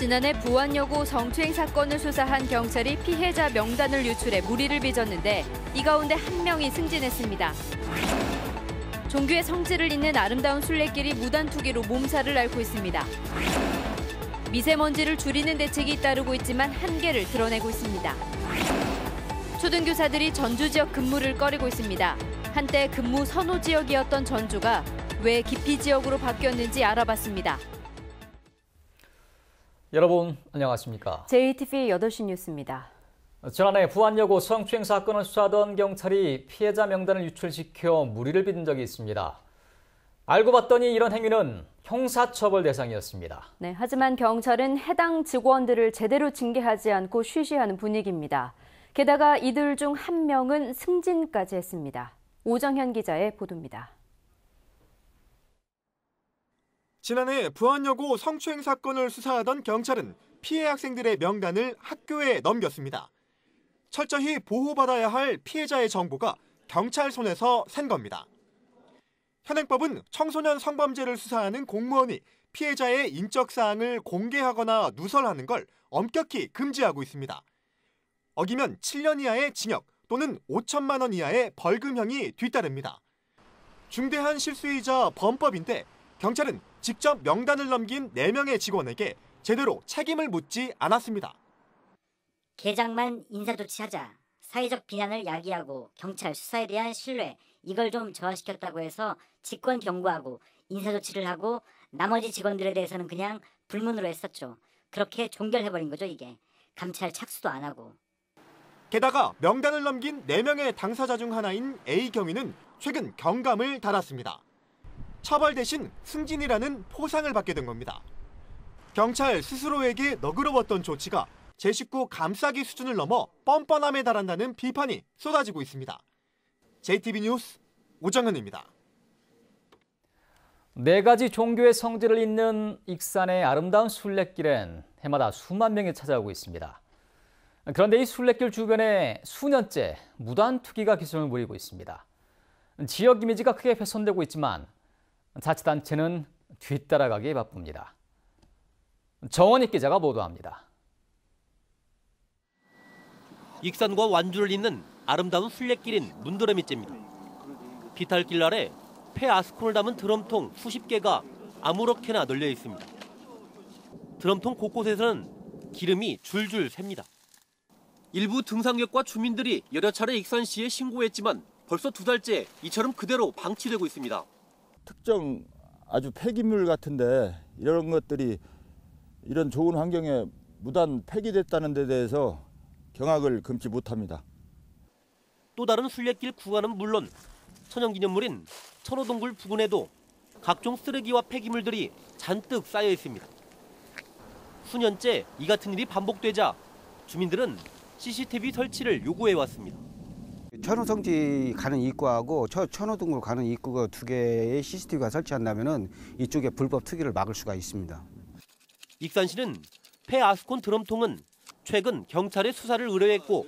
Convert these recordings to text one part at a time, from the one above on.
지난해 부안여고 성추행 사건을 수사한 경찰이 피해자 명단을 유출해 무리를 빚었는데 이 가운데 한 명이 승진했습니다. 종교의 성질을 잇는 아름다운 순례길이 무단 투기로 몸살을 앓고 있습니다. 미세먼지를 줄이는 대책이 따르고 있지만 한계를 드러내고 있습니다. 초등교사들이 전주 지역 근무를 꺼리고 있습니다. 한때 근무 선호 지역이었던 전주가 왜 기피 지역으로 바뀌었는지 알아봤습니다. 여러분 안녕하십니까? JTV 8시 뉴스입니다. 지난해 부안여고 성추행 사건을 수사하던 경찰이 피해자 명단을 유출시켜 무리를 빚은 적이 있습니다. 알고 봤더니 이런 행위는 형사처벌 대상이었습니다. 네, 하지만 경찰은 해당 직원들을 제대로 징계하지 않고 쉬쉬하는 분위기입니다. 게다가 이들 중 한 명은 승진까지 했습니다. 오정현 기자의 보도입니다. 지난해 부안여고 성추행 사건을 수사하던 경찰은 피해 학생들의 명단을 학교에 넘겼습니다. 철저히 보호받아야 할 피해자의 정보가 경찰 손에서 샌 겁니다. 현행법은 청소년 성범죄를 수사하는 공무원이 피해자의 인적 사항을 공개하거나 누설하는 걸 엄격히 금지하고 있습니다. 어기면 7년 이하의 징역 또는 5천만 원 이하의 벌금형이 뒤따릅니다. 중대한 실수이자 범법인데 경찰은 직접 명단을 넘긴 4명의 직원에게 제대로 책임을 묻지 않았습니다. 계장만 인사조치하자, 사회적 비난을 야기하고 경찰 수사에 대한 신뢰, 이걸 좀 저하시켰다고 해서 직권 경고하고 인사조치를 하고 나머지 직원들에 대해서는 그냥 불문으로 했었죠. 그렇게 종결해버린 거죠, 이게. 감찰 착수도 안 하고. 게다가 명단을 넘긴 4명의 당사자 중 하나인 A 경위는 최근 경감을 달았습니다. 처벌 대신 승진이라는 포상을 받게 된 겁니다. 경찰 스스로에게 너그러웠던 조치가 제 식구 감싸기 수준을 넘어 뻔뻔함에 달한다는 비판이 쏟아지고 있습니다. JTB 뉴스 오정현입니다. 4가지 종교의 성질을 잇는 익산의 아름다운 순례길엔 해마다 수만 명이 찾아오고 있습니다. 그런데 이 순례길 주변에 수년째 무단 투기가 기승을 부리고 있습니다. 지역 이미지가 크게 훼손되고 있지만 자치단체는 뒤따라가기에 바쁩니다. 정원익 기자가 보도합니다. 익산과 완주를 잇는 아름다운 순례길인 문드러미째입니다. 비탈길 아래 폐아스콘을 담은 드럼통 수십 개가 아무렇게나 널려 있습니다. 드럼통 곳곳에서는 기름이 줄줄 샙니다. 일부 등산객과 주민들이 여러 차례 익산시에 신고했지만 벌써 2달째 이처럼 그대로 방치되고 있습니다. 특정 아주 폐기물 같은데 이런 것들이 이런 좋은 환경에 무단 폐기됐다는 데 대해서 경악을 금치 못합니다. 또 다른 순례길 구간은 물론 천연기념물인 천호동굴 부근에도 각종 쓰레기와 폐기물들이 잔뜩 쌓여 있습니다. 수년째 이 같은 일이 반복되자 주민들은 CCTV 설치를 요구해왔습니다. 천호성지 가는 입구하고 천호동굴 가는 입구가 2개의 CCTV가 설치한다면 이쪽에 불법 투기를 막을 수가 있습니다. 익산시는 폐아스콘 드럼통은 최근 경찰에 수사를 의뢰했고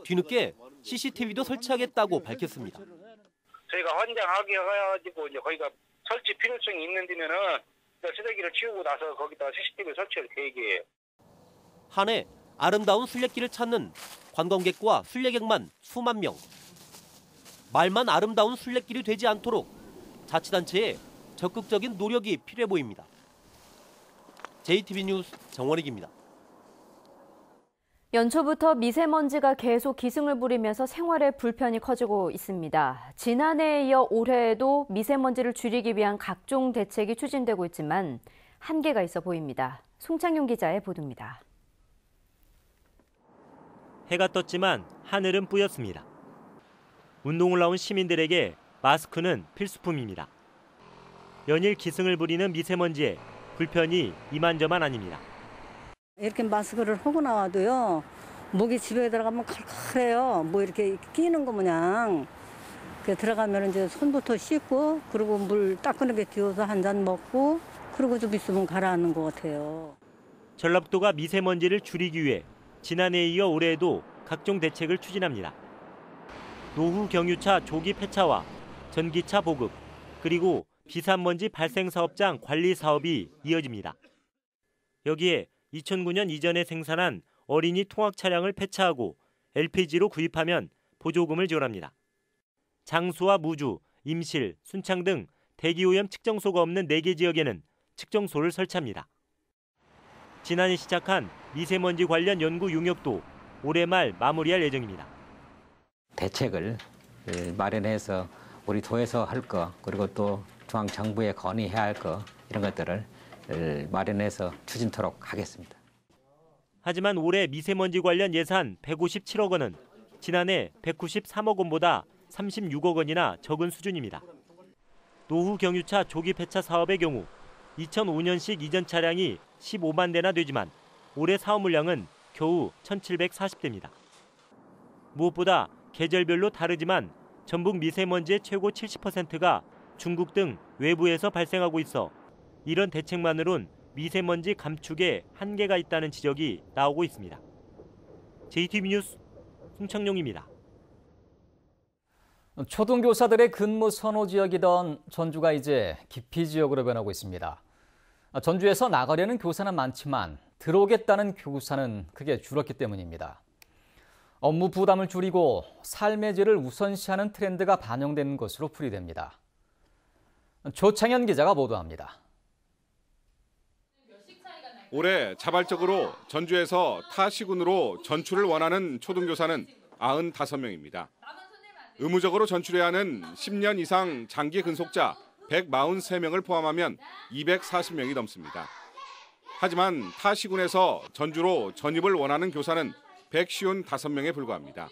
뒤늦게 CCTV도 설치하겠다고 밝혔습니다. 저희가 환장하게 해가지고 이제 거기가 설치 필요성이 있는 데면은 쓰레기를 치우고 나서 거기다 CCTV 설치할 계획이에요. 한 해 아름다운 순례길을 찾는 관광객과 순례객만 수만 명. 말만 아름다운 순례길이 되지 않도록 자치단체의 적극적인 노력이 필요해 보입니다. JTB 뉴스 정원익입니다. 연초부터 미세먼지가 계속 기승을 부리면서 생활에 불편이 커지고 있습니다. 지난해에 이어 올해에도 미세먼지를 줄이기 위한 각종 대책이 추진되고 있지만 한계가 있어 보입니다. 송창용 기자의 보도입니다. 해가 떴지만 하늘은 뿌였습니다. 운동을 나온 시민들에게 마스크는 필수품입니다. 연일 기승을 부리는 미세먼지에 불편이 이만저만 아닙니다. 이렇게 마스크를 하고 나와도요, 목이 집에 들어가면 칼칼해요. 뭐 이렇게 끼는 거 마냥. 들어가면 이제 손부터 씻고, 그리고 물 따끈하게 데워서 한 잔 먹고, 그리고 좀 있으면 가라앉는 것 같아요. 전라북도가 미세먼지를 줄이기 위해 지난해에 이어 올해에도 각종 대책을 추진합니다. 노후 경유차 조기 폐차와 전기차 보급, 그리고 비산먼지 발생 사업장 관리 사업이 이어집니다. 여기에 2009년 이전에 생산한 어린이 통학 차량을 폐차하고 LPG로 구입하면 보조금을 지원합니다. 장수와 무주, 임실, 순창 등 대기오염 측정소가 없는 4개 지역에는 측정소를 설치합니다. 지난해 시작한 미세먼지 관련 연구 용역도 올해 말 마무리할 예정입니다. 대책을 마련해서 우리 도에서 할 거, 그리고 또 중앙정부에 건의해야 할 거, 이런 것들을 마련해서 추진토록 하겠습니다. 하지만 올해 미세먼지 관련 예산 157억 원은 지난해 193억 원보다 36억 원이나 적은 수준입니다. 노후 경유차 조기 폐차 사업의 경우 2005년식 이전 차량이 15만 대나 되지만 올해 사업 물량은 겨우 1,740대입니다. 무엇보다 계절별로 다르지만 전북 미세먼지의 최고 70%가 중국 등 외부에서 발생하고 있어 이런 대책만으론 미세먼지 감축에 한계가 있다는 지적이 나오고 있습니다. JTBC 뉴스 송창용입니다. 초등교사들의 근무 선호 지역이던 전주가 이제 기피 지역으로 변하고 있습니다. 전주에서 나가려는 교사는 많지만 들어오겠다는 교사는 크게 줄었기 때문입니다. 업무 부담을 줄이고 삶의 질을 우선시하는 트렌드가 반영된 것으로 풀이됩니다. 조창현 기자가 보도합니다. 올해 자발적으로 전주에서 타 시군으로 전출을 원하는 초등교사는 95명입니다. 의무적으로 전출해야 하는 10년 이상 장기 근속자 143명을 포함하면 240명이 넘습니다. 하지만 타 시군에서 전주로 전입을 원하는 교사는 155명에 불과합니다.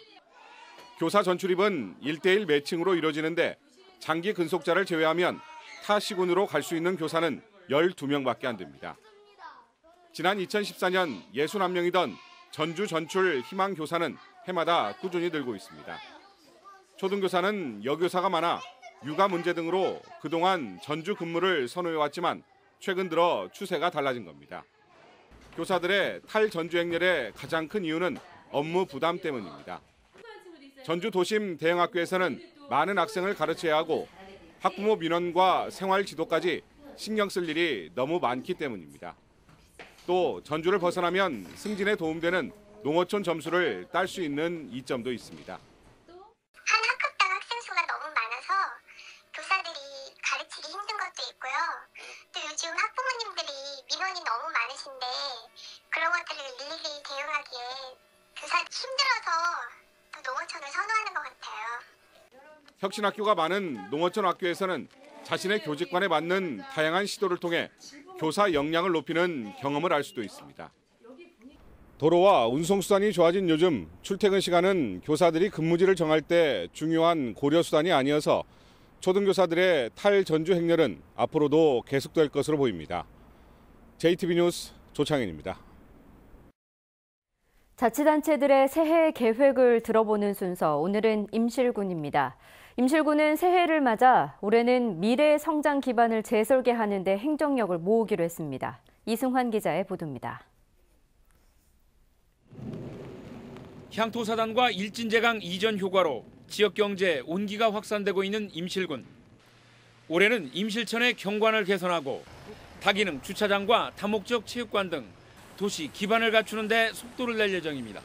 교사 전출입은 1:1 매칭으로 이루어지는데 장기 근속자를 제외하면 타 시군으로 갈 수 있는 교사는 12명밖에 안 됩니다. 지난 2014년 61명이던 전주 전출 희망 교사는 해마다 꾸준히 늘고 있습니다. 초등교사는 여교사가 많아 육아 문제 등으로 그동안 전주 근무를 선호해왔지만 최근 들어 추세가 달라진 겁니다. 교사들의 탈전주 행렬의 가장 큰 이유는 업무 부담 때문입니다. 전주 도심 대형학교에서는 많은 학생을 가르쳐야 하고 학부모 민원과 생활 지도까지 신경 쓸 일이 너무 많기 때문입니다. 또 전주를 벗어나면 승진에 도움되는 농어촌 점수를 딸 수 있는 이점도 있습니다. 한 학급당 학생 수가 너무 많아서 교사들이 가르치기 힘든 것도 있고요. 또 요즘 학부모님들이 민원이 너무 많으신데 그런 것들을 일일이 대응하기에 교사 힘들어서 또 농어촌을 선호하는 것 같아요. 혁신학교가 많은 농어촌 학교에서는 자신의 교직관에 맞는 다양한 시도를 통해 교사 역량을 높이는 경험을 할 수도 있습니다. 도로와 운송수단이 좋아진 요즘 출퇴근 시간은 교사들이 근무지를 정할 때 중요한 고려수단이 아니어서 초등교사들의 탈전주 행렬은 앞으로도 계속될 것으로 보입니다. JTBC 뉴스 조창현입니다. 자치단체들의 새해 계획을 들어보는 순서, 오늘은 임실군입니다. 임실군은 새해를 맞아 올해는 미래의 성장 기반을 재설계하는 데 행정력을 모으기로 했습니다. 이승환 기자의 보도입니다. 향토사단과 일진제강 이전 효과로 지역 경제 온기가 확산되고 있는 임실군. 올해는 임실천의 경관을 개선하고 다기능 주차장과 다목적 체육관 등 도시 기반을 갖추는 데 속도를 낼 예정입니다.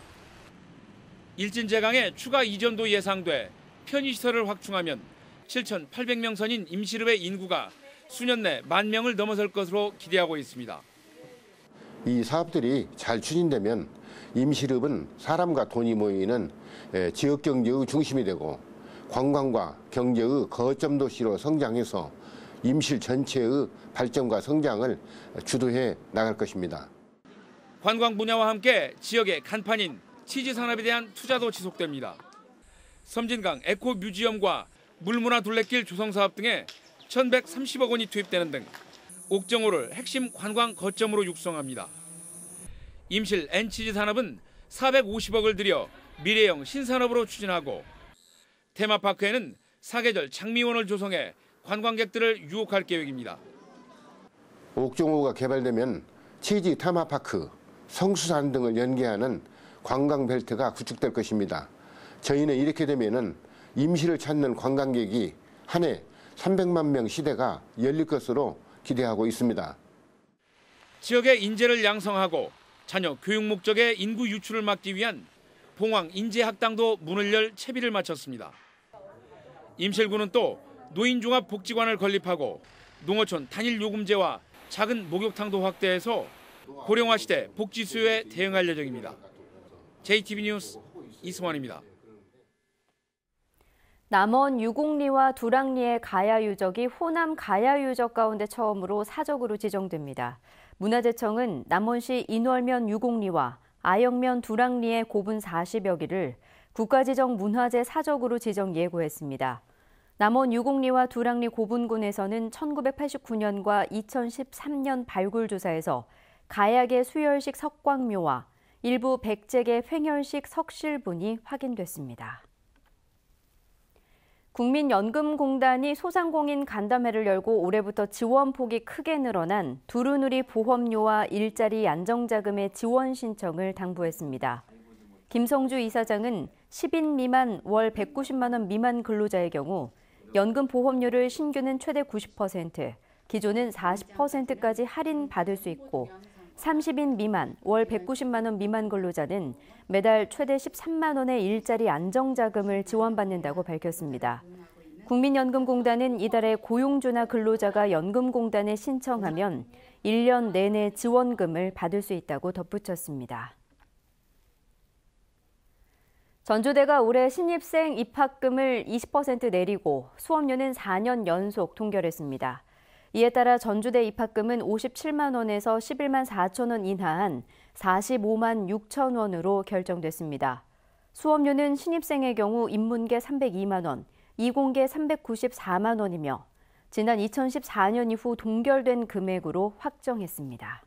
일진제강의 추가 이전도 예상돼 편의시설을 확충하면 7,800명 선인 임실읍의 인구가 수년 내 10,000명을 넘어설 것으로 기대하고 있습니다. 이 사업들이 잘 추진되면 임실읍은 사람과 돈이 모이는 지역경제의 중심이 되고 관광과 경제의 거점 도시로 성장해서 임실 전체의 발전과 성장을 주도해 나갈 것입니다. 관광 분야와 함께 지역의 간판인 치즈 산업에 대한 투자도 지속됩니다. 섬진강 에코 뮤지엄과 물문화 둘레길 조성 사업 등에 1,130억 원이 투입되는 등 옥정호를 핵심 관광 거점으로 육성합니다. 임실 N치즈 산업은 450억을 들여 미래형 신산업으로 추진하고 테마파크에는 사계절 장미원을 조성해 관광객들을 유혹할 계획입니다. 옥정호가 개발되면 치즈 테마파크, 성수산 등을 연계하는 관광벨트가 구축될 것입니다. 저희는 이렇게 되면은 임실을 찾는 관광객이 한 해 300만 명 시대가 열릴 것으로 기대하고 있습니다. 지역의 인재를 양성하고 자녀 교육 목적의 인구 유출을 막기 위한 봉황 인재학당도 문을 열 채비를 마쳤습니다. 임실구는 또 노인종합복지관을 건립하고 농어촌 단일 요금제와 작은 목욕탕도 확대해서 고령화 시대 복지 수요에 대응할 예정입니다. JTB 뉴스 이승환입니다. 남원 유곡리와 두랑리의 가야 유적이 호남 가야 유적 가운데 처음으로 사적으로 지정됩니다. 문화재청은 남원시 인월면 유곡리와 아영면 두랑리의 고분 40여 기를 국가지정 문화재 사적으로 지정 예고했습니다. 남원 유곡리와 두랑리 고분군에서는 1989년과 2013년 발굴 조사에서 가야계 수열식 석광묘와 일부 백제계 횡혈식 석실분이 확인됐습니다. 국민연금공단이 소상공인 간담회를 열고 올해부터 지원폭이 크게 늘어난 두루누리 보험료와 일자리 안정자금의 지원 신청을 당부했습니다. 김성주 이사장은 10인 미만 월 190만 원 미만 근로자의 경우 연금 보험료를 신규는 최대 90%, 기존은 40%까지 할인받을 수 있고 30인 미만 월 190만 원 미만 근로자는 매달 최대 13만 원의 일자리 안정자금을 지원받는다고 밝혔습니다. 국민연금공단은 이달에 고용주나 근로자가 연금공단에 신청하면 1년 내내 지원금을 받을 수 있다고 덧붙였습니다. 전주대가 올해 신입생 입학금을 20% 내리고 수업료는 4년 연속 동결했습니다. 이에 따라 전주대 입학금은 57만 원에서 11만 4천 원 인하한 45만 6천 원으로 결정됐습니다. 수업료는 신입생의 경우 인문계 302만 원, 이공계 394만 원이며 지난 2014년 이후 동결된 금액으로 확정했습니다.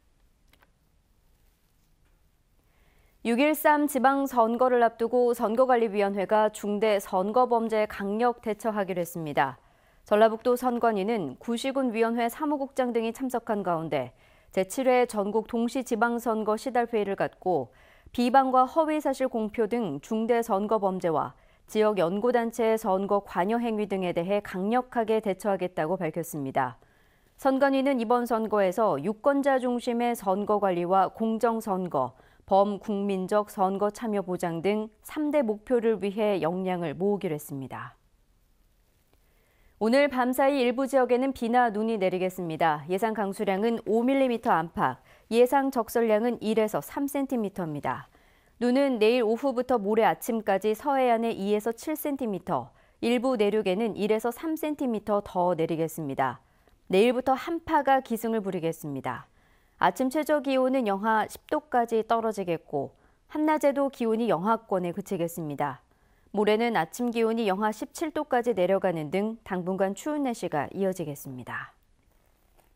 6.13 지방선거를 앞두고 선거관리위원회가 중대 선거범죄 강력 대처하기로 했습니다. 전라북도 선관위는 구시군 위원회 사무국장 등이 참석한 가운데 제7회 전국 동시지방선거 시달회의를 갖고 비방과 허위사실 공표 등 중대 선거범죄와 지역 연고단체의 선거 관여 행위 등에 대해 강력하게 대처하겠다고 밝혔습니다. 선관위는 이번 선거에서 유권자 중심의 선거관리와 공정선거, 범국민적 선거 참여 보장 등 3대 목표를 위해 역량을 모으기로 했습니다. 오늘 밤사이 일부 지역에는 비나 눈이 내리겠습니다. 예상 강수량은 5mm 안팎, 예상 적설량은 1에서 3cm입니다. 눈은 내일 오후부터 모레 아침까지 서해안에 2에서 7cm, 일부 내륙에는 1에서 3cm 더 내리겠습니다. 내일부터 한파가 기승을 부리겠습니다. 아침 최저 기온은 영하 10도까지 떨어지겠고 한낮에도 기온이 영하권에 그치겠습니다. 모레는 아침 기온이 영하 17도까지 내려가는 등 당분간 추운 날씨가 이어지겠습니다.